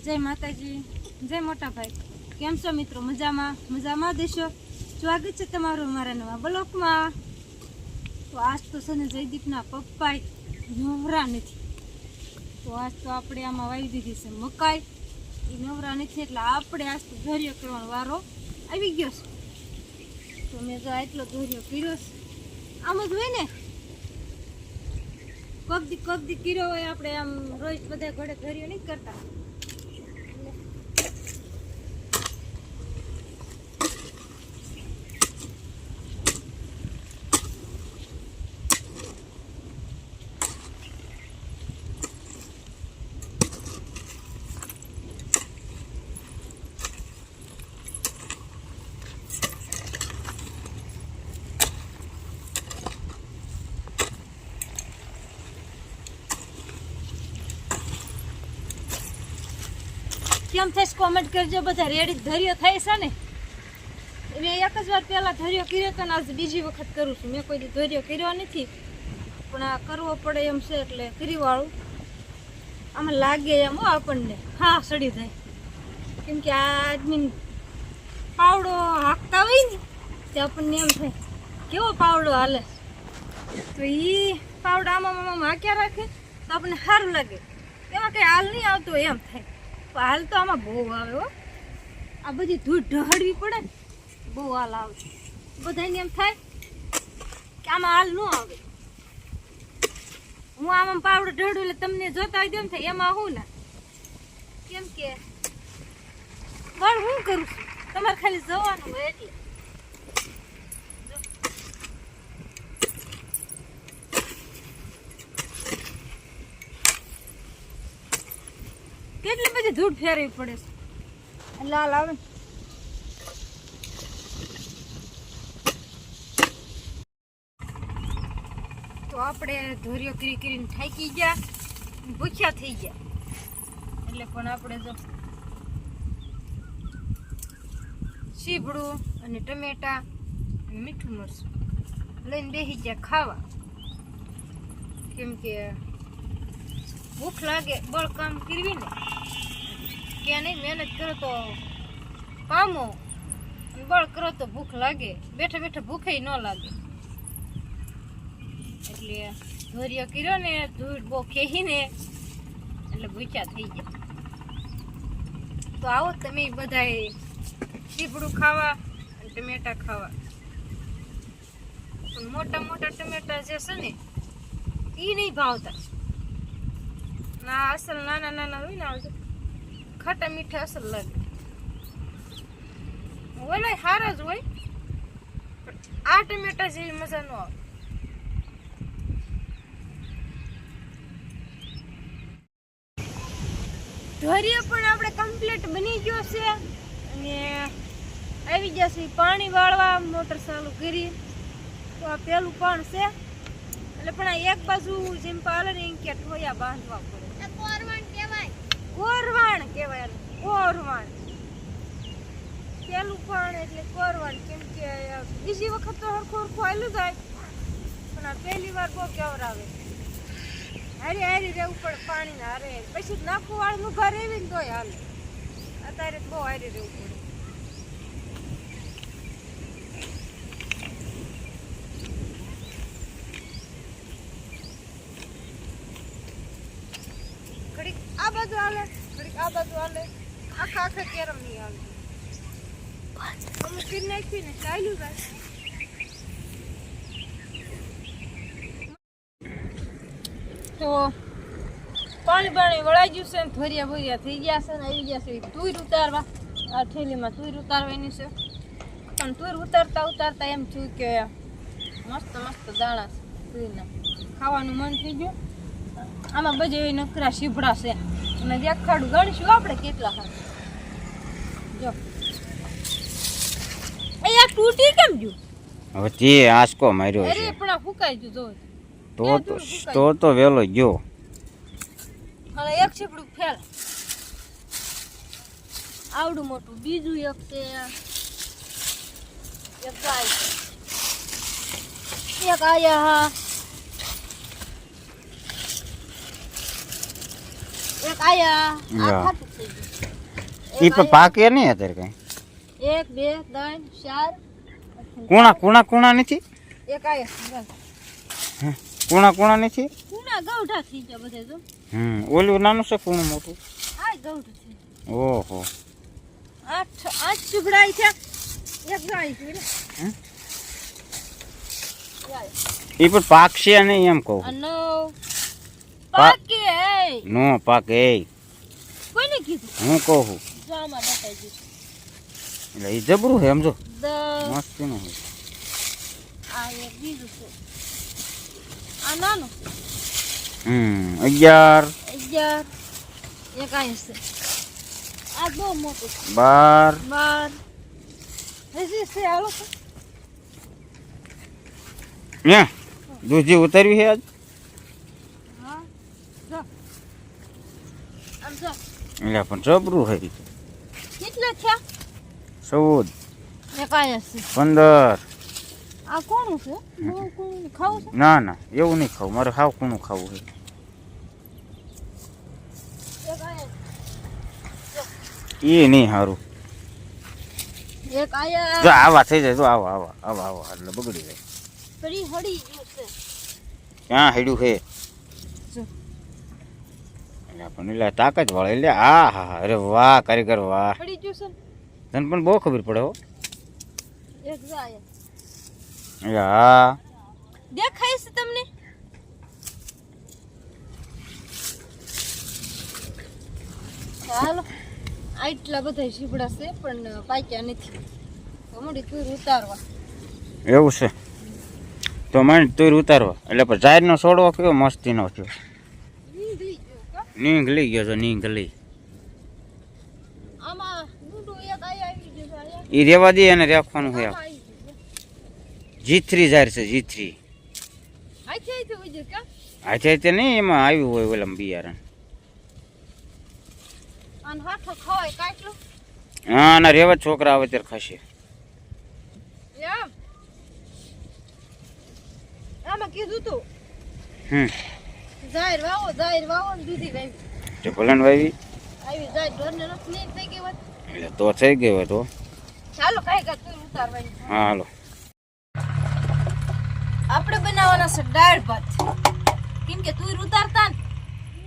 જય માતાજી, જય મોટા ભાઈ. કેમ છો મિત્રો? મજામાં દેશો. સ્વાગત છે તમારું મારા નવા બ્લોગમાં. તો આજ તો છે ને જયદીપના પપ્પા નવરા નથી, તો આજ તો આપણે આમાં વાવી દીધી છે મકાઈ. એ નવરા નથી એટલે આપણે આજ તો ધોર્યો કરવાનો વારો આવી ગયો છે. તો મેં જો આટલો ધોર્યો કર્યો છે. આમ જ હોય ને, કોક દી કર્યો હોય. આપણે આમ રોજ બધા ઘોડે ધોર્યો નહીં કરતા. કેમ થઈશ કોમેન્ટ કરજો બધા. રેડી ધૈર્ય થાય છે ને. મેં એક જ વાર પહેલા ધૈર્ય કર્યો હતો ને આજ બીજી વખત કરું છું. મેં કોઈ ધૈર્ય કર્યો નથી, પણ આ કરવો પડે એમ છે એટલે કરીવાળું. આમાં લાગે એમ આપણને હા સડી જાય, કેમ કે આ આદમી પાવડો હાંકતા હોય ને તે આપણને એમ થાય કેવો પાવડો હાલે. તો એ પાવડો આમાં હાંક્યા રાખે તો આપણને સારું લાગે. એમાં કંઈ હાલ નહીં આવતો એમ થાય. હાલ તો આમાં બહુ આવે હો. આ બધી ધૂળ ઢહળવી પડે ને બહુ હાલ આવે. બધાને એમ થાય કે આમાં હાલ ન આવે. હું આમાં પાવડો ઢળું એટલે તમને જોતા હોય એમ થાય એમાં હું ના, કેમ કે પણ હું કરું છું, તમારે ખાલી જવાનું હોય એટલે. કેટલી બધી ધૂળ ફેરવી પડે છે. લાલ આવે ને તો આપણે ધોર્યો કરીને થાકી ગયા, ભૂખ્યા થઈ ગયા. એટલે પણ આપણે જો સીભડું અને ટમેટા અને મીઠું મરચું લઈને બેસી ગયા ખાવા. કેમ કે ભૂખ લાગે, બળ કામ કરવી ને કે નહીં. મહેનત કરો તો પામો, બળ કરો તો ભૂખ લાગે. બેઠા બેઠા ભૂખે ન લાગે. એટલે ધોર્યો કર્યો ને ધૂળ બહુ ખેહીને એટલે ભૂખ્યા થઈ ગયા. તો આવો તમે બધાએ સીપડું ખાવા અને ટમેટા ખાવા. પણ મોટા ટમેટા જે છે ને એ નહીં ભાવતા. ના અસલ નાના હોય ને ખાટા મીઠા અસલ લાગે. ઓલા સારા જ હોય, પણ આ ટમેટા જેવી મજા ન આવે. ધોર્યો પણ આપણે કમ્પ્લીટ બની ગયો છે અને આવી ગયા છે પાણી વાળવા. મોટર ચાલુ કરી તો આ પેલું પણ છે એટલે, પણ આ એક બાજુ જેમ પાલે ને કે ઠોયા બાંધવા પડે. કોરવાણ કહેવાય. કોરવાણ પેલું પણ એટલે કોરવાણ. કેમ કે બીજી વખત તો હરખું આવેલું જાય, પણ આ પહેલી વાર બહુ કેવરાવે. હારી રહેવું પડે પાણી ના હારે. પછી નાખું વાળનું ઘર એવી ને તોય હાલે. અત્યારે બહુ હારી રહેવું પડે. ઘડીક આ બાજુ હાલે, ઘડીક આ બાજુ હાલે. આખા કેરમ નહીં હાલે. અમે કરી નાખી ને ચાલ્યું જાય. તો પાણી વળાઈ ગયું છે ને ધોરિયા બોરિયા થઈ ગયા છે ને આવી ગયા છે તુર ઉતારવા. આ થેલીમાં તુર ઉતારવાની છે, પણ તુર ઉતારતા એમ થયું કે મસ્ત દાણા છે તુરના. ખાવાનું મન થઈ ગયું. આમાં બધે નકરા સીભડા છે અને દેખાડું ગણીશું આપણે કેટલા ખાય. જો અહીંયા તૂટી કેમ ગયું? હવે તે આસકો માર્યો છે. અરે પણ આ ફૂકાઈ ગયું. જો તો વેલો ગયો. હવે એક છીપડું ફેલ આવડું મોટું. બીજું એક છે, એક આયા એક આયા આ યા. ખાતું થઈ ગયું ઈ પણ પાકે નહીં અત્યારે કઈ 1 2 3 4 કુણા નથી એક આયા કુણા નથી કુણા ગૌઠા થઈ ગયા બધે જો ઓલું નાનું છે કુણું મોટું આ ગૌઠું છે ઓહો 8 ચુગડાઈ છે એક ગાય છે રે ઈ પણ પાકશે નહીં એમ કહું અનો પાકે એ નો પાકે કોઈને કીધું હું કહું છું જામાં નખાઈ દીધું એટલે ઈ જબરું છે સમજો દ મસ્ત નું છે આ એક બીજું છે આ નાનું 11 11 એક આય છે આ બહુ મોટું છે 12 12 હજી છે હાલો તો ને દૂધી ઉતાર્યું છે આજ હા જો આમ જો એટલે પણ જબરું છે ઈ. કેટલા થયા 14 એક આય છે 15 આ કોનું છે બહુ કોનું ખાવું છે ના ના એવું નહીં ખાવું મારે હાવ કુણું ખાવું છે એક આય એ નહીં સારું એક આયા જો આવા થઈ જાય તો આવા એટલે બગડી જાય પડી હડી ગયું છે ક્યાં હેડ્યું છે જો એટલે પણ એટલે તાકાત વાળે એટલે હા હા અરે વાહ કારીગર વાહ પડી ગયું છે તને પણ બહુ ખબર પડે હો એક જાય એટલે હા દેખાય છે તમને ચાલો આટલા બધા શીપડા છે પણ પાક્યા નથી હમણાં તું ઉતારવા એવું છે તો મને તુર ઉતારવા એટલે પણ જાહેરનો છોડવો કયો મસ્તીનો થયો નીકળી ગયો કા નીંગલી ગયો છે નીંગલી આમાં ડૂડું એક આયા આવી ગયું છે આયા એ રેવા દે અને રાખવાનું હોય આમાં આવી ગયું G3 જાહેર છે G3 આથી આથી વજ્યું કા હાથે તે નહીં એમાં આવ્યું હોય ઓલમ બિયારણ આન હાથો ખવાય કાટલું હા ના રેવા છોકરા આવે ત્યારે ખાશે એમ આમાં કીધું તું જાહેર વાવો ને દૂધી વાવી તે ભલન વાવી આવી જાય ઢોરને નથી નહીં થઈ ગઈ વાત એટલે તો થઈ ગયો તો ચાલો કાંઈ કા તું ઉતારવાની હા હાલો આપણે બનાવવાના છે દાળ ભાત કેમ કે તુર ઉતારતા ને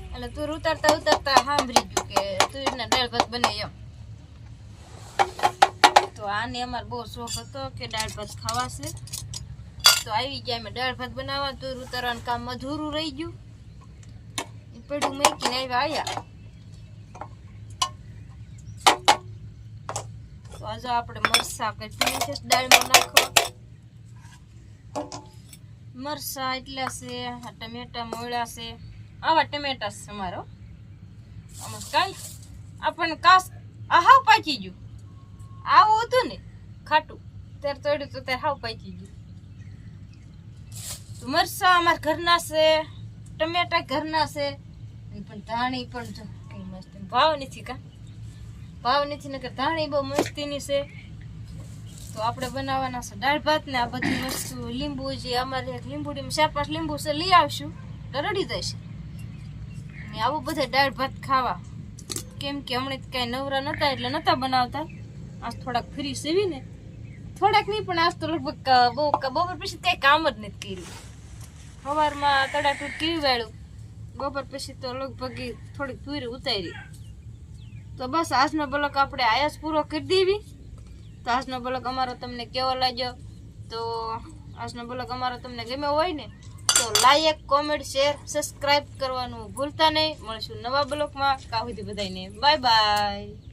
એટલે તુર ઉતારતા સાંભળી ગયું કે તુરના દાળ ભાત બને એમ તો આને અમારે બહુ શોખ હતો કે દાળ ભાત ખાવા છે તો આવી ગયા અમે દાળ ભાત બનાવવા તુર ઉતારવાનું કામ અધૂરું રહી ગયું એ પડ્યું મૂકીને આવ્યા તો આજે આપણે મરસા કટલી છે દાળમાં નાખવા મરસા એટલા છે આ ટમેટા મોળા છે આવા ટમેટા છે અમારો આમાં કાંઈ આપણને કાસ આ હાવ પાકી ગયું આવું હતું ને ખાટું ત્યારે તોડ્યું તો ત્યારે હાવ પાકી ગયું તો મરસા અમારા ઘરના છે ટમેટા ઘરના છે પણ ધાણી પણ જો કઈ મસ્ત ભાવ નથી કા ભાવ નથી નકર ધાણી બહુ મસ્તીની છે તો આપણે બનાવવાના છે દાળ ભાત ને આ બધી વસ્તુ લીંબુ જે અમારે એક લીંબુડીમાં 4-5 લીંબુ છે લઈ આવશું તો રડી જશે ને આવું બધા દાળ ભાત ખાવા કેમ કે હમણાં કાંઈ નવરા નતા એટલે નતા બનાવતા આજ થોડાક ફ્રી સેવીને થોડાક નહીં પણ આજ તો લગભગ બપોર પછી કાંઈ કામ જ નથી કર્યું સવારમાં તડાટૂટ કેવી વાળું બપોર પછી તો લગભગ થોડીક તુર ઉતારી તો બસ આજનો બ્લોગ આપણે આયા જ પૂરો કરી દેવી તો આજનો બ્લોગ અમારો તમને કેવો લાગ્યો તો આજનો બ્લોગ અમારો તમને ગમ્યો હોય ને તો લાઈક કોમેન્ટ શેર સબસ્ક્રાઇબ કરવાનું ભૂલતા નહીં મળશું નવા બ્લોગમાં કાં સુધી બધાને બાય બાય